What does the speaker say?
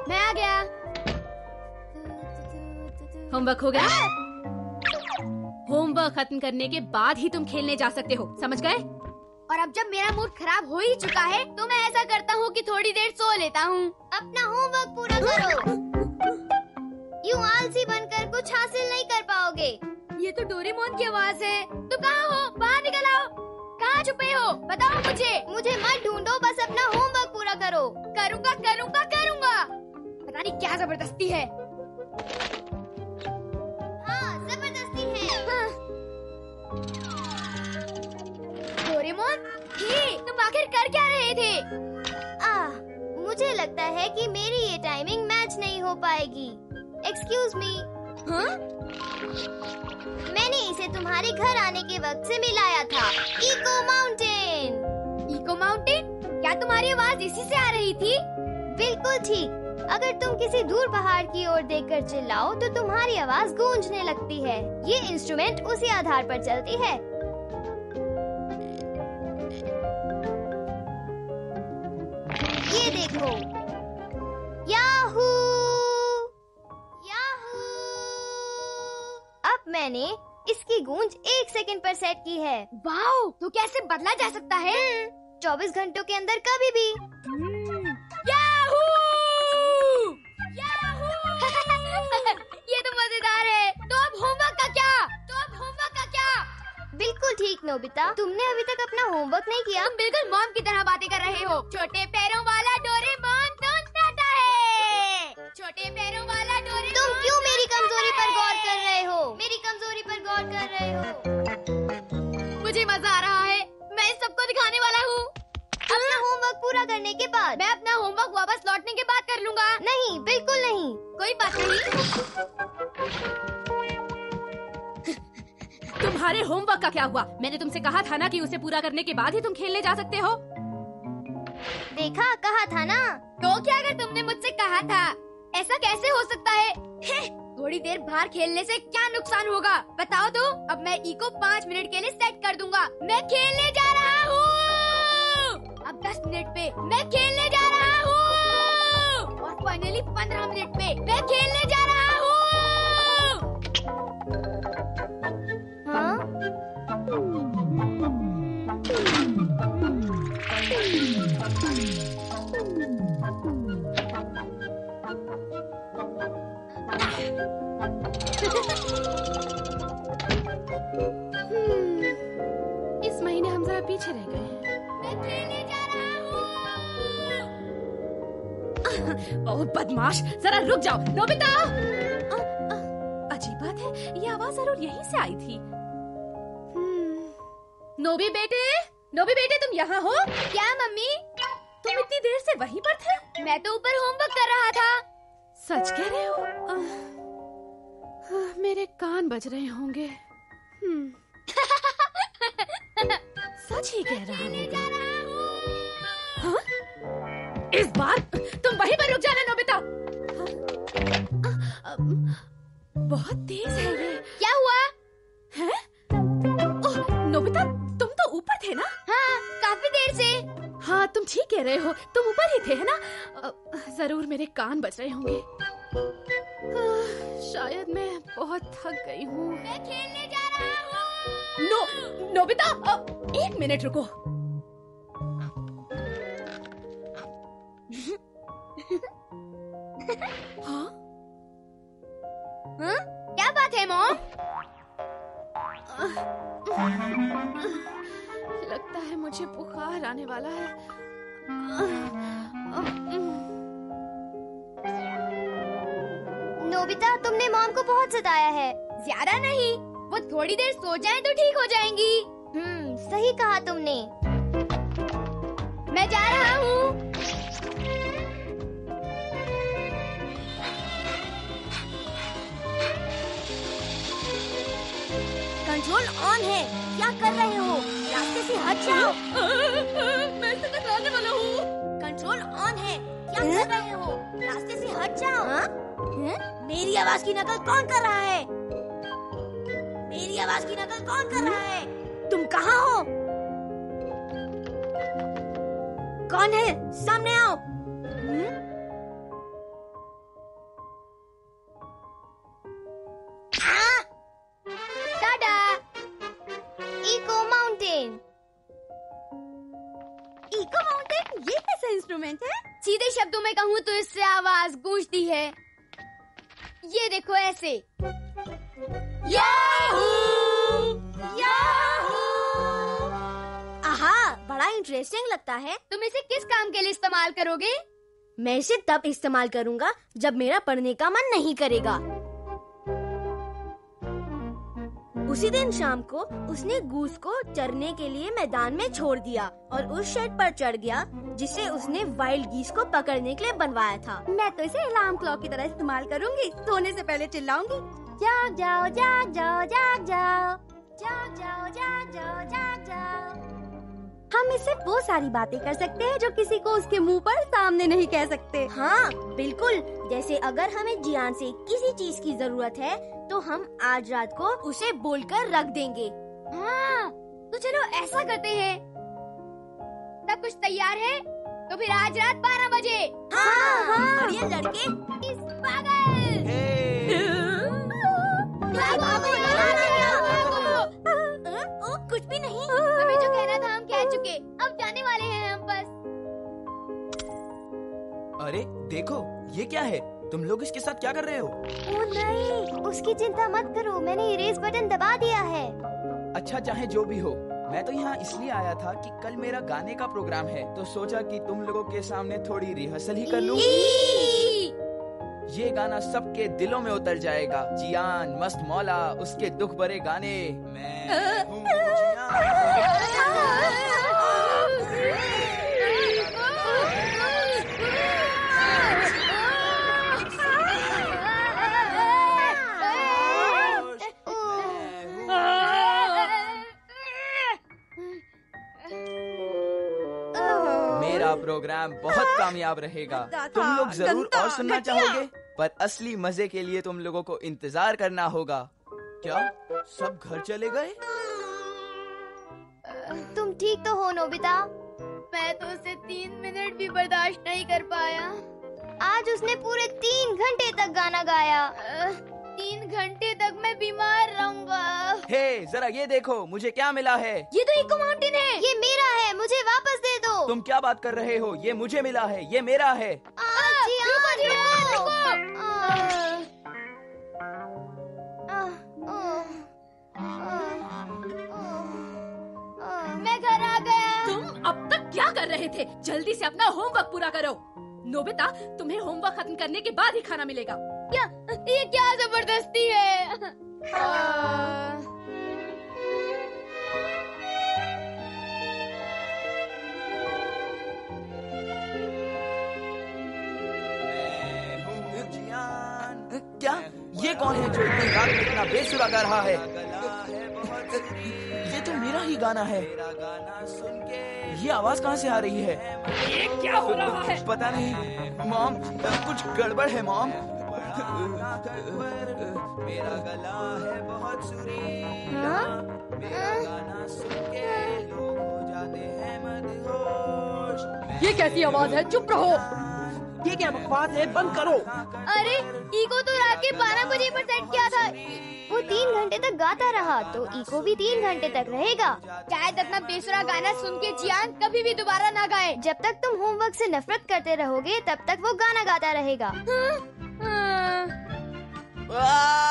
मैं आ गया। होमवर्क हो गया? होमवर्क खत्म करने के बाद ही तुम खेलने जा सकते हो, समझ गए? और अब जब मेरा मूड खराब हो ही चुका है तो मैं ऐसा करता हूँ कि थोड़ी देर सो लेता हूँ। अपना होमवर्क पूरा करो। यूं आलसी बनकर कुछ हासिल नहीं कर पाओगे। ये तो डोरेमोन की आवाज है। तो कहाँ हो? बाहर निकल आओ। कहाँ छुपे हो? बताओ मुझे मत ढूंढो, बस अपना होमवर्क पूरा करो। करूँगा करूँगा करूँगा। पता नहीं क्या जबरदस्ती है। हाँ, जबरदस्ती है। डोरेमोन, तुम आखिर कर क्या रहे थे? मुझे लगता है कि मेरी ये टाइमिंग मैच नहीं हो पाएगी। Excuse me. हाँ? मैंने इसे तुम्हारे घर आने के वक्त से मिलाया था। Echo mountain. Echo mountain? क्या तुम्हारी आवाज इसी से आ रही थी? बिल्कुल ठीक। अगर तुम किसी दूर पहाड़ की ओर देखकर चिल्लाओ तो तुम्हारी आवाज गूंजने लगती है। ये इंस्ट्रूमेंट उसी आधार पर चलती है। ये देखो। याहू! याहू! अब मैंने इसकी गूंज 1 सेकंड पर सेट की है। वाओ! तो कैसे बदला जा सकता है? 24 घंटों के अंदर कभी भी। याहू! याहू! ये तो मजेदार है। तो अब होमवर्क का क्या? बिल्कुल ठीक नोबिता, तुमने अभी तक अपना होमवर्क नहीं किया। तुम बिल्कुल मॉम की तरह बातें कर रहे हो। छोटे पैरों वाला डोरेमोन आता है। छोटे पैरों वाला डोरेमोन। तुम क्यों मेरी कमजोरी पर गौर कर रहे हो? मेरी कमजोरी पर गौर कर रहे हो। मुझे मजा आ रहा है। मैं सबको दिखाने वाला हूँ। अपना होमवर्क पूरा करने के बाद। मैं अपना होमवर्क वापस लौटने के बाद कर लूँगा। नहीं, बिल्कुल नहीं। कोई बात नहीं। तुम्हारे होमवर्क का क्या हुआ? मैंने तुमसे कहा था ना कि उसे पूरा करने के बाद ही तुम खेलने जा सकते हो। देखा, कहा था ना। तो क्या अगर तुमने मुझसे कहा था? ऐसा कैसे हो सकता है? थोड़ी देर बाहर खेलने से क्या नुकसान होगा बताओ तो। अब मैं इको 5 मिनट के लिए सेट कर दूंगा। मैं खेलने जा रहा हूँ। अब 10 मिनट पे मैं खेलने जा रहा हूँ। और फाइनली 15 मिनट पे मैं खेलने जा रहा हूँ। हाँ? इस महीने हम जरा पीछे रह गए हैं। मैं खेलने जा रहा हूँ। ओह बदमाश, जरा रुक जाओ। नोबिता! अजीब बात है, ये आवाज जरूर यहीं से आई थी। नोबी बेटे तुम यहाँ हो? क्या मम्मी? तुम इतनी देर से वहीं पर थे? मैं तो ऊपर होमवर्क कर रहा था। सच कह रहे हो? मेरे कान बज रहे होंगे। सच ही कह रहा हूँ। हाँ? इस बार तुम वहीं पर रुक जाना नोबिता। बहुत तेज है ये। क्या हुआ? हैं? ओह, नोबिता तुम तो ऊपर थे ना? हाँ, काफी देर से। हाँ तुम ठीक कह रहे हो, तुम ऊपर ही थे है ना? जरूर मेरे कान बज रहे होंगे। शायद मैं बहुत थक गई हूँ। मैं खेलने जा रहा हूँ। नोबिता 1 मिनट रुको। हाँ? हाँ? क्या बात है मॉम? लगता है मुझे बुखार आने वाला है। नोबिता, तुमने मॉम को बहुत सताया है। ज्यादा नहीं, वो थोड़ी देर सो जाएं तो ठीक हो जाएंगी। सही कहा तुमने। मैं जा रहा हूँ। कंट्रोल ऑन है। क्या कर रहे हो? रास्ते से हट जाओ। मैं इससे टकराने वाला हूँ। कंट्रोल ऑन है। क्या कर रहे हो? रास्ते से हट जाओ। मेरी आवाज की नकल कौन कर रहा है? मेरी आवाज की नकल कौन कर रहा है? तुम कहाँ हो? कौन है? सामने आओ। इंस्ट्रूमेंट है? सीधे शब्दों में कहूँ तो इससे आवाज गूंजती है। ये देखो ऐसे। याहू! याहू! आहा, बड़ा इंटरेस्टिंग लगता है। तुम इसे किस काम के लिए इस्तेमाल करोगे? मैं इसे तब इस्तेमाल करूंगा जब मेरा पढ़ने का मन नहीं करेगा। उसी दिन शाम को उसने गूस को चरने के लिए मैदान में छोड़ दिया और उस शेड पर चढ़ गया जिसे उसने वाइल्ड गीस को पकड़ने के लिए बनवाया था। मैं तो इसे अलार्म क्लॉक की तरह इस्तेमाल करूंगी। सोने से पहले चिल्लाऊंगी, जाग जाओ जाग जाओ जाग जाओ जाग जाओ जाग जाओ जाग जाओ। हम इससे वो सारी बातें कर सकते हैं जो किसी को उसके मुंह पर सामने नहीं कह सकते। हाँ बिल्कुल, जैसे अगर हमें जियान से किसी चीज की जरूरत है तो हम आज रात को उसे बोलकर रख देंगे। हाँ, तो चलो ऐसा करते हैं। सब कुछ तैयार है? तो फिर आज रात 12 बजे। हाँ, हाँ। और ये लड़के इस पागल। कुछ भी नहीं। हमें जो कहना था हम कह चुके, अब जाने वाले हैं हम बस। अरे देखो, ये क्या है? तुम लोग इसके साथ क्या कर रहे हो? ओ नहीं, उसकी चिंता मत करो, मैंने इरेज बटन दबा दिया है। अच्छा, चाहे जो भी हो, मैं तो यहाँ इसलिए आया था कि कल मेरा गाने का प्रोग्राम है, तो सोचा कि तुम लोगों के सामने थोड़ी रिहर्सल ही कर लूं। ये गाना सबके दिलों में उतर जाएगा। जियान, मस्त मौला, उसके दुख भरे गाने। मैं हूँ मेरा प्रोग्राम बहुत कामयाब रहेगा। तुम लोग जरूर और सुनना चाहोगे, पर असली मजे के लिए तुम लोगों को इंतजार करना होगा। क्या सब घर चले गए? तुम ठीक तो हो नोबिता? मैं तो उसे 3 मिनट भी बर्दाश्त नहीं कर पाया। आज उसने पूरे 3 घंटे तक गाना गाया। 3 घंटे तक मैं बीमार रहूंगा। हे, जरा ये देखो, मुझे क्या मिला है। ये तो इको माउंटेन है। ये मेरा है, मुझे वापस दे दो। तुम क्या बात कर रहे हो? ये मुझे मिला है, ये मेरा है। मैं घर आ गया। तुम अब तक क्या कर रहे थे? जल्दी से अपना होमवर्क पूरा करो। नोबिता, तुम्हें होमवर्क खत्म करने के बाद ही खाना मिलेगा। ये क्या जबरदस्ती है? क्या? ये कौन है जो इतनी रात में इतना बेसुरा गा रहा है? ये तो मेरा ही गाना है। ये आवाज कहाँ से आ रही है? ये क्या हो रहा है? पता नहीं मॉम, कुछ गड़बड़ है मॉम। मेरा गला है बहुत सुरीला, मेरा गाना सुन के लोग हो जाते हैं मदहोश। ये कैसी आवाज है? चुप रहो। ये क्या बकवास है? बंद करो। अरे इको तो रात के 12 बजे पर सेट किया था। वो 3 घंटे तक गाता रहा तो इको भी 3 घंटे तक रहेगा। शायद अपना बेसुरा गाना सुन के जियान कभी भी दोबारा ना गाए। जब तक तुम होमवर्क से नफरत करते रहोगे तब तक वो गाना गाता रहेगा। आ!